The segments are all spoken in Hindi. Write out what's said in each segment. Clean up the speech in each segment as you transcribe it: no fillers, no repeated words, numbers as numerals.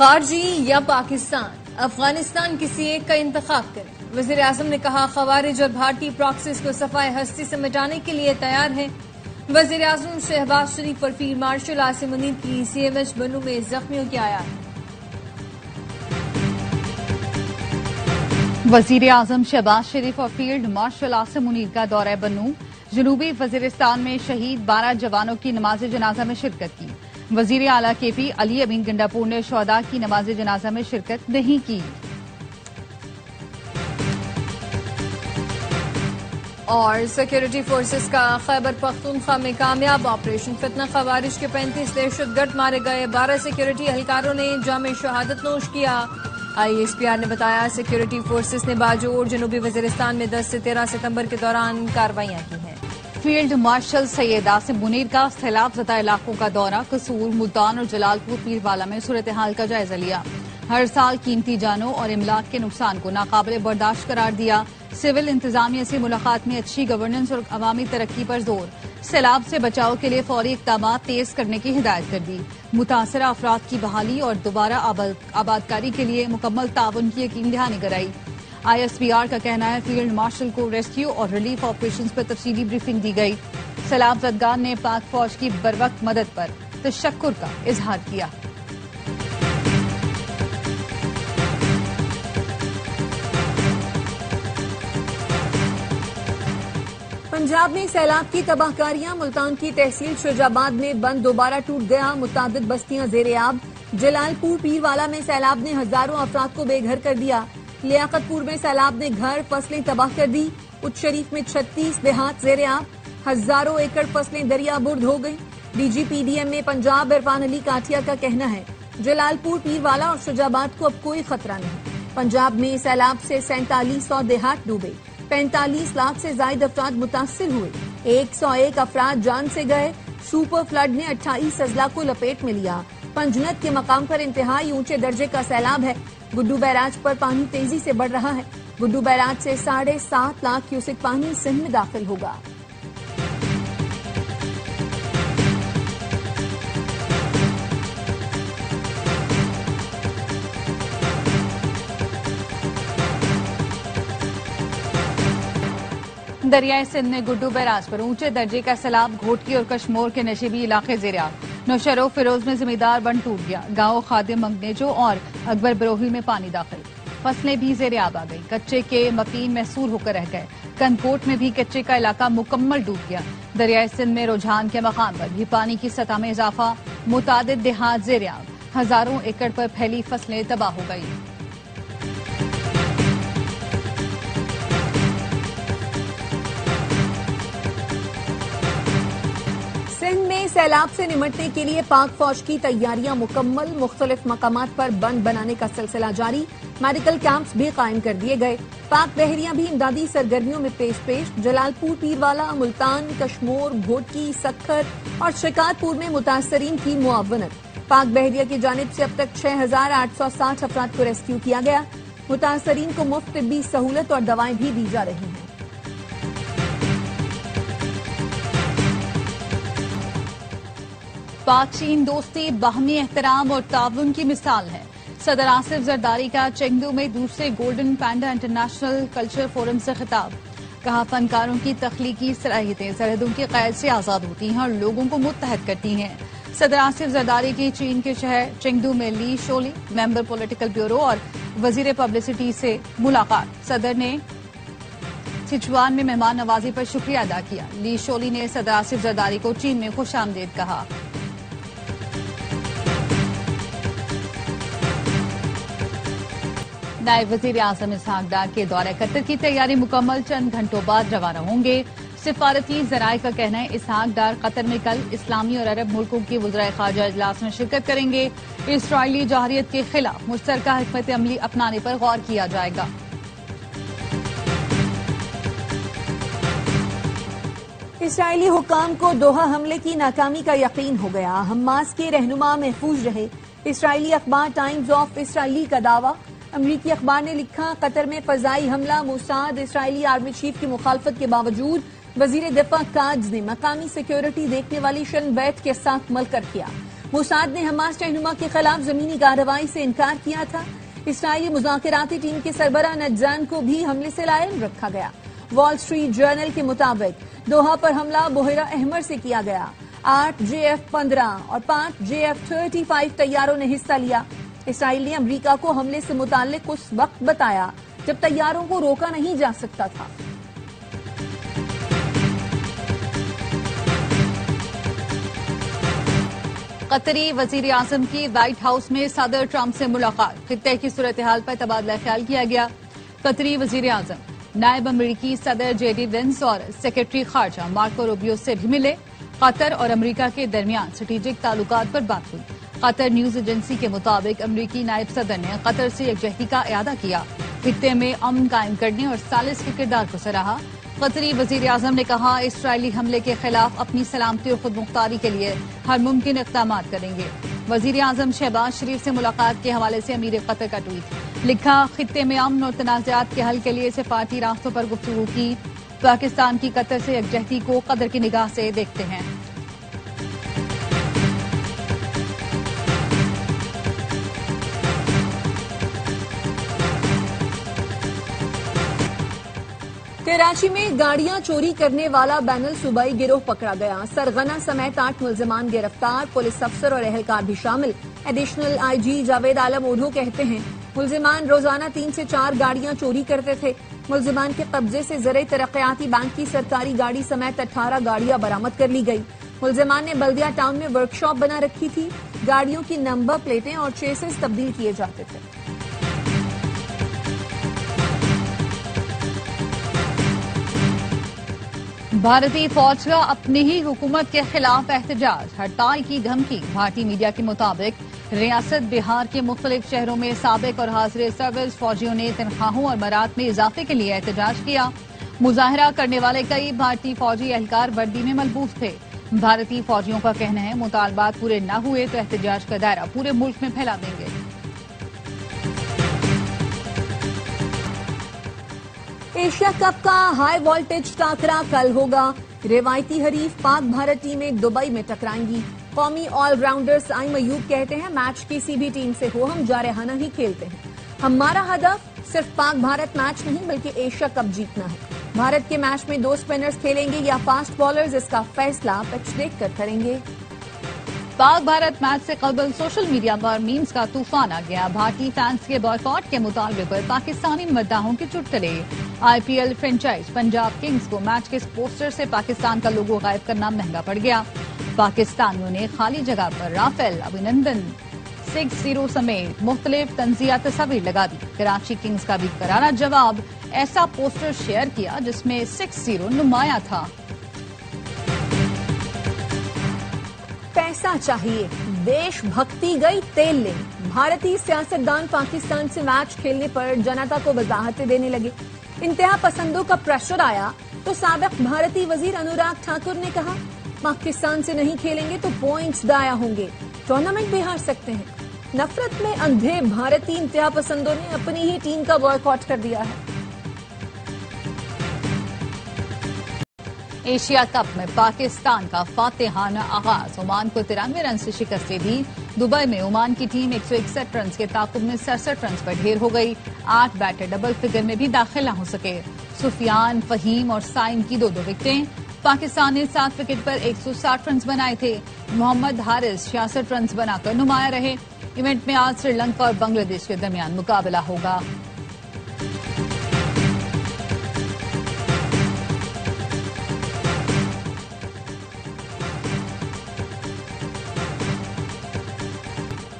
खारजी या पाकिस्तान, अफगानिस्तान किसी एक का इंतखाब करें। वजीर आजम ने कहा खवारिज और भारतीय प्रॉक्सीज को सफाए हस्ती से मिटाने के लिए तैयार है। वजीर आजम शहबाज शरीफ और फील्ड मार्शल आसिम मुनीर की CMH बन्नू में जख्मियों की आयात। वजीर आजम शहबाज शरीफ और फील्ड मार्शल आसिम मुनीर का दौरा बन्नू। जनूबी वजीरिस्तान में शहीद 12 जवानों की नमाज जनाजा में शिरकत की। वजीर आला KP अली अमीन गंडापुर ने शहदा की नमाज जनाजा में शिरकत नहीं की। और सिक्योरिटी फोर्सेस का खैबर पख्तूनख्वा में कामयाब ऑपरेशन फितना, खवारिज के 35 दहशतगर्द मारे गए। 12 सिक्योरिटी एहलकारों ने जामे शहादत नोश किया। ISPR ने बताया सिक्योरिटी फोर्सेस ने बाजोर जनूबी वजीरिस्तान में 10 से 13 सितंबर के दौरान कार्रवाइयां की हैं। फील्ड मार्शल सैयद आसिम मुनीर का सैलाब ज़दा इलाकों का दौरा, कसूर, मुल्तान और जलालपुर पीरवाला में सूरत हाल का जायजा लिया। हर साल कीमती जानों और इमलाक के नुकसान को नाकाबिले बर्दाश्त करार दिया। सिविल इंतजामिया से मुलाकात में अच्छी गवर्नेंस और अवामी तरक्की पर जोर। सैलाब से बचाव के लिए फौरी इक़दाम तेज करने की हिदायत कर दी। मुतासरा अफराद की बहाली और दोबारा आबादकारी के लिए मुकम्मल ताउन की यकीन दहानी कराई। ISPR का कहना है फील्ड मार्शल को रेस्क्यू और रिलीफ ऑपरेशन पर तफसीली ब्रीफिंग दी गई। सैलाब ज़दगान ने पाक फौज की बरवक्त मदद पर तशक्कुर का इजहार किया। पंजाब में सैलाब की तबाहकारियां, मुल्तान की तहसील शुजाबाद में बंद दोबारा टूट गया। मुतादिद बस्तियां ज़ेर-ए-आब। जलालपुर पीरवाला में सैलाब ने हजारों अफराद को बेघर कर दिया। लियाकतपुर में सैलाब ने घर फसलें तबाह कर दी। उच्च शरीफ में 36 देहात ज़ेर-ए-आब। हजारों एकड़ फसलें दरियाबुर्द हो गई। DGPDM में पंजाब इरफान अली काठिया का कहना है जलालपुर पीरवाला और शुजाबाद को अब कोई खतरा नहीं। पंजाब में सैलाब से 4700 देहात डूबे। 45 लाख से ज्यादा अफराद मुतासिर हुए। 101 अफराद जान से गए। सुपर फ्लड ने 28 अजला को लपेट में लिया। पंजनत के मकाम पर इंतहाई ऊंचे दर्जे का सैलाब है। गुड्डू बैराज पर पानी तेजी से बढ़ रहा है। गुड्डू बैराज से 7.5 लाख क्यूसेक पानी सिंध में दाखिल होगा। दरियाए सिंध में गुड्डू बैराज पर ऊंचे दर्जे का सैलाब। घोटकी और कश्मोर के नशीबी इलाके ज़ेर-ए-आब। नौशरो फिरोज में जमींदार बंद टूट गया। गांव खादिम मंगनेजो और अकबर बरोही में पानी दाखिल। फसलें भी ज़ेर-ए-आब आ गई। कच्चे के मकीन महसूर होकर रह गए। कनकोट में भी कच्चे का इलाका मुकम्मल डूब गया। दरियाए सिंध में रुझान के मकाम पर भी पानी की सतह में इजाफा। मुतादिद देहात ज़ेर-ए-आब। हजारों एकड़ पर फैली फसलें तबाह हो गई। सिंध में सैलाब से निमटने के लिए पाक फौज की तैयारियां मुकम्मल। मुख्तलिफ मकामात पर बंद बनाने का सिलसिला जारी। मेडिकल कैंप्स भी कायम कर दिए गए। पाक बहरिया भी इमदादी सरगर्मियों में पेश। जलालपुर पीरवाला, मुल्तान, कश्मोर, घोटकी, सक्खर और शिकारपुर में मुतासरीन की मुआवनत। पाक बहरिया की जानिब से अब तक 6860 अफराद को रेस्क्यू किया गया। मुतासरीन को मुफ्त तिब्बी सहूलत और दवाएं भी दी जा रही हैं। पाक चीन दोस्ती बाहमी एहतराम और ताउन की मिसाल है। सदर आसिफ जरदारी का चेंगदू में दूसरे गोल्डन पैंडा इंटरनेशनल कल्चर फोरम से खिताब। कहा फनकारों की तख्लीकी सलाहियतें सरहदों की कैद से आजाद होती हैं और लोगों को मुत्तहद करती हैं। सदर आसिफ जरदारी की चीन के शहर चेंगदू में ली शोली, मेंबर पॉलिटिकल ब्यूरो और वजीर पब्लिसिटी से मुलाकात। सदर ने सिचुआन में मेहमान नवाजी पर शुक्रिया अदा किया। ली शोली ने सदर आसिफ जरदारी को चीन में खुशामदीद कहा। नायब वजीर आजम इसहाक डार के दौरे कतर की तैयारी मुकम्मल, चंद घंटों बाद रवाना होंगे। सिफारती जराये का कहना है इसहाक डार कतर में कल इस्लामी और अरब मुल्कों के वज़राए ख़ारजा इजलास में शिरकत करेंगे। इसराइली जौहरियत के खिलाफ मुश्तरका हिकमत अमली अपनाने पर गौर किया जाएगा। इसराइली हुकाम को दोहा हमले की नाकामी का यकीन हो गया। हमास के रहनुमा महफूज रहे। इसराइली अखबार टाइम्स ऑफ इसराइली का दावा। अमरीकी अखबार ने लिखा कतर में फजाई हमला। मोसाद इसराइली आर्मी चीफ की मुखालफत के बावजूद वजीर दिफा काज ने मकामी सिक्योरिटी देखने वाली शन बैट के साथ मलकर किया। मोसाद ने हमास रहनुमा के खिलाफ जमीनी कार्रवाई से इनकार किया था। इसराइली मुज़ाकराती टीम के सरबराह नज्जान को भी हमले से लायल रखा गया। वॉल स्ट्रीट जर्नल के मुताबिक दोहा पर हमला बुहेरा अहमर से किया गया। 8 JF-15 और 5 JF-35 तैयारों ने हिस्सा लिया। इसराइल ने अमेरिका को हमले से मुताल्लिक उस वक्त बताया जब तैयारों को रोका नहीं जा सकता था। कतरी वजीर आजम की व्हाइट हाउस में सदर ट्रंप से मुलाकात, खित्ते की सूरत हाल पर तबादला ख्याल किया गया। कतरी वजीर आजम नायब अमरीकी सदर JD वेंस और सेक्रेटरी खारजा मार्को रूबियो से भी मिले। कतर और अमरीका के दरमियान स्ट्रेटेजिक ताल्लुकात पर बात हुई। कतर न्यूज एजेंसी के मुताबिक अमरीकी नायब सदर ने कतर से यकजहती का इरादा किया, खित्ते में अमन कायम करने और सालिस के किरदार को सराहा। कतरी वजीर आजम ने कहा, इसराइली हमले के खिलाफ अपनी सलामती और खुद मुख्तारी के लिए हर मुमकिन इक़दाम करेंगे। वजीर आजम शहबाज शरीफ से मुलाकात के हवाले से अमीर कतर का ट्वीट लिखा, खित्ते में अमन और तनाज़ात के हल के लिए सिफारती रास्तों पर गुफ्तगू की। पाकिस्तान की कतर से यकजहती को कदर की निगाह से देखते हैं। कराची में गाड़ियां चोरी करने वाला बैनुल सूबाई गिरोह पकड़ा गया। सरगना समेत 8 मुल्जिमान गिरफ्तार, पुलिस अफसर और एहलकार भी शामिल। एडिशनल IG जावेद आलम ओढ़ो कहते हैं, मुल्जिमान रोजाना 3 से 4 गाड़ियां चोरी करते थे। मुल्जिमान के कब्जे से ज़राई तरक्याती बैंक की सरकारी गाड़ी समेत 18 गाड़ियां बरामद कर ली गई। मुल्जिमान ने बल्दिया टाउन में वर्कशॉप बना रखी थी। गाड़ियों की नंबर प्लेटें और चेसेस तब्दील किए जाते थे। भारतीय फौज का अपनी ही हुकूमत के खिलाफ एहतजाज, हड़ताल की धमकी। भारतीय मीडिया के मुताबिक रियासत बिहार के मुख्तलिफ शहरों में साबिक और हाजिर सर्विस फौजियों ने तनख्वाहों और मरात में इजाफे के लिए एहतजाज किया। मुजाहरा करने वाले कई भारतीय फौजी एहलकार वर्दी में मलबूस थे। भारतीय फौजियों का कहना है, मुतालबात पूरे न हुए तो एहतजाज का दायरा पूरे मुल्क में फैला देंगे। एशिया कप का हाई वोल्टेज टाकरा कल होगा। रिवायती हरीफ पाक भारत टीमें दुबई में टकराएंगी। कौमी ऑलराउंडर साइम अयूब कहते हैं, मैच किसी भी टीम से हो, हम जारहाना ही खेलते हैं। हमारा हदफ सिर्फ पाक भारत मैच नहीं बल्कि एशिया कप जीतना है। भारत के मैच में 2 स्पिनर्स खेलेंगे या फास्ट बॉलर्स, इसका फैसला पिच देखकर करेंगे। पाक भारत मैच से कबल सोशल मीडिया पर मीम्स का तूफान आ गया। भारतीय फैंस के बॉयकॉट के मुतालबे पर पाकिस्तानी मद्दाहों के चुटकुले। IPL फ्रेंचाइज पंजाब किंग्स को मैच के पोस्टर से पाकिस्तान का लोगो गायब करना महंगा पड़ गया। पाकिस्तानियों ने खाली जगह पर राफेल, अभिनंदन, 6-0 समेत मुख्तलिफ तंजिया तस्वीर लगा दी। कराची किंग्स का भी करारा जवाब, ऐसा पोस्टर शेयर किया जिसमें 6-0 नुमाया था। पैसा चाहिए, देशभक्ति गई तेल ले। भारतीय सियासतदान पाकिस्तान से मैच खेलने पर जनता को वजाहतें देने लगे। इंतहा पसंदों का प्रेशर आया तो साबिक भारतीय वजीर अनुराग ठाकुर ने कहा, पाकिस्तान से नहीं खेलेंगे तो पॉइंट्स दाया होंगे, टूर्नामेंट भी हार सकते हैं। नफरत में अंधे भारतीय इंतहा पसंदों ने अपनी ही टीम का बॉयकॉट कर दिया है। एशिया कप में पाकिस्तान का फातेहाना आगाज, ओमान को 93 रन से शिकस्त दी। दुबई में ओमान की टीम 161 रन के ताकुब में 67 रन पर ढेर हो गई। 8 बैटर डबल फिगर में भी दाखिल न हो सके। सुफियान, फहीम और साइम की 2-2 विकेटें। पाकिस्तान ने 7 विकेट पर 160 रन बनाए थे। मोहम्मद हारिस 66 रन बनाकर नुमाया रहे। इवेंट में आज श्रीलंका और बांग्लादेश के दरमियान मुकाबला होगा।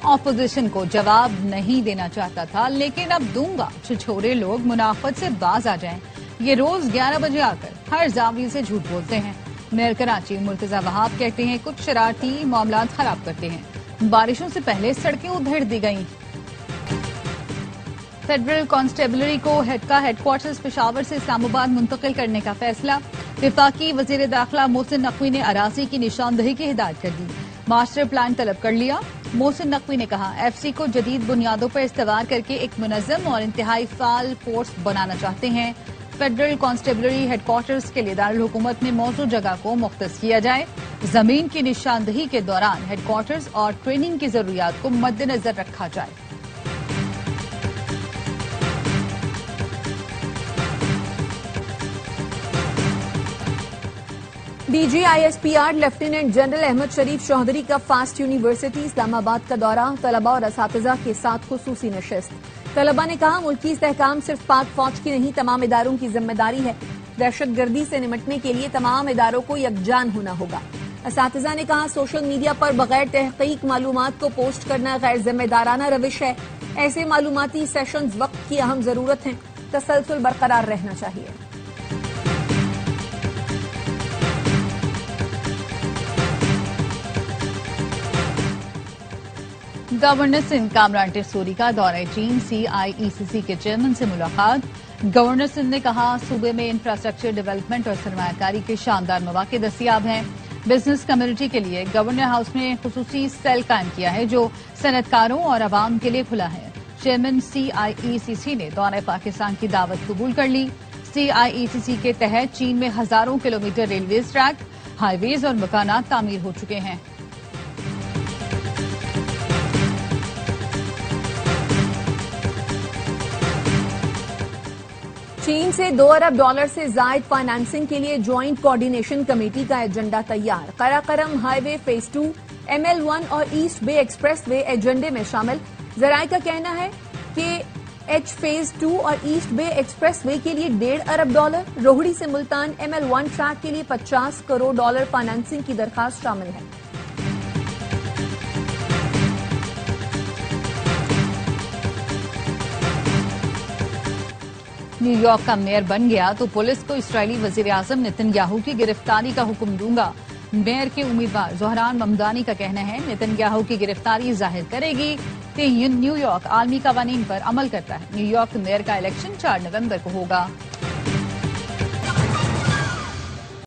ऑपोजिशन को जवाब नहीं देना चाहता था, लेकिन अब दूंगा। छिछोरे लोग मुनाफत से बाज आ जाएं। ये रोज 11 बजे आकर हर जाविये से झूठ बोलते हैं। मेयर कराची मुर्तजा वहाब कहते हैं, कुछ शरारती मामला खराब करते हैं। बारिशों से पहले सड़कें उधेड़ दी गईं। फेडरल कांस्टेबलरी को हेडक्वार्टर्स पेशावर से इस्लामाबाद मुंतकिल करने का फैसला। विफाकी वजीर दाखिला मोहसिन नकवी ने अराजी की निशानदही की हिदायत कर दी। मास्टर प्लान तलब कर लिया। मोहसिन नकवी ने कहा, FC को जदीद बुनियादों पर इस्तवार करके एक मुनज़्ज़म और इंतहाई फाल फोर्स बनाना चाहते हैं। फेडरल कांस्टेबलरी हेडक्वार्टर्स के लिए दारुल हुकूमत में मौजूद जगह को मुख्तस किया जाए। जमीन की निशानदही के दौरान हेडक्वार्टर्स और ट्रेनिंग की जरूरियात को मद्देनजर रखा जाए। DGISPR लेफ्टिनेंट जनरल अहमद शरीफ चौधरी का फास्ट यूनिवर्सिटी इस्लामाबाद का दौरा, तलबा और असातिज़ा के साथ खुसूसी नशिस्त। तलबा ने कहा मुल्की इस्तेहकाम सिर्फ पाक फौज की नहीं तमाम इदारों की जिम्मेदारी है। दहशतगर्दी से निपटने के लिए तमाम इदारों को यकजान होना होगा। असातिज़ा ने कहा सोशल मीडिया पर बगैर तहकीक मालूमात को पोस्ट करना गैर जिम्मेदाराना रविश है। ऐसे मालूमाती सेशंस वक्त की अहम जरूरत है, तसलसल बरकरार रहना चाहिए। गवर्नर सिंध कामरान टेसूरी का दौरे चीन, CIECC के चेयरमैन से मुलाकात। गवर्नर सिंध ने कहा सूबे में इंफ्रास्ट्रक्चर डेवलपमेंट और सरमायाकारी के शानदार मौके दस्तयाब हैं। बिजनेस कम्युनिटी के लिए गवर्नर हाउस ने खुसूसी सेल कायम किया है जो सनतकारों और आवाम के लिए खुला है। चेयरमैन CIECC ने दौरे पाकिस्तान की दावत कबूल कर ली। CIECC के तहत चीन में हजारों किलोमीटर रेलवेज ट्रैक, हाईवेज और मकानात तामीर हो चुके हैं। चीन से $2 अरब से जायद फाइनेंसिंग के लिए ज्वाइंट कोऑर्डिनेशन कमेटी का एजेंडा तैयार। कराकरम हाईवे फेज 2, ML1 और ईस्ट बे एक्सप्रेस वे एजेंडे में शामिल। जराये का कहना है कि H फेज 2 और ईस्ट बे एक्सप्रेस वे के लिए $1.5 अरब, रोहड़ी से मुल्तान ML1 ट्रैक के लिए $50 करोड़ फाइनेंसिंग की दरखास्त शामिल है। न्यूयॉर्क का मेयर बन गया तो पुलिस को इस्राएली वजीर-ए-आजम नेतन्याहू की गिरफ्तारी का हुक्म दूंगा। मेयर के उम्मीदवार जोहरान ममदानी का कहना है नेतन्याहू की गिरफ्तारी जाहिर करेगी कि न्यूयॉर्क आलमी कवानीन पर अमल करता है। न्यूयॉर्क मेयर का इलेक्शन 4 नवंबर को होगा।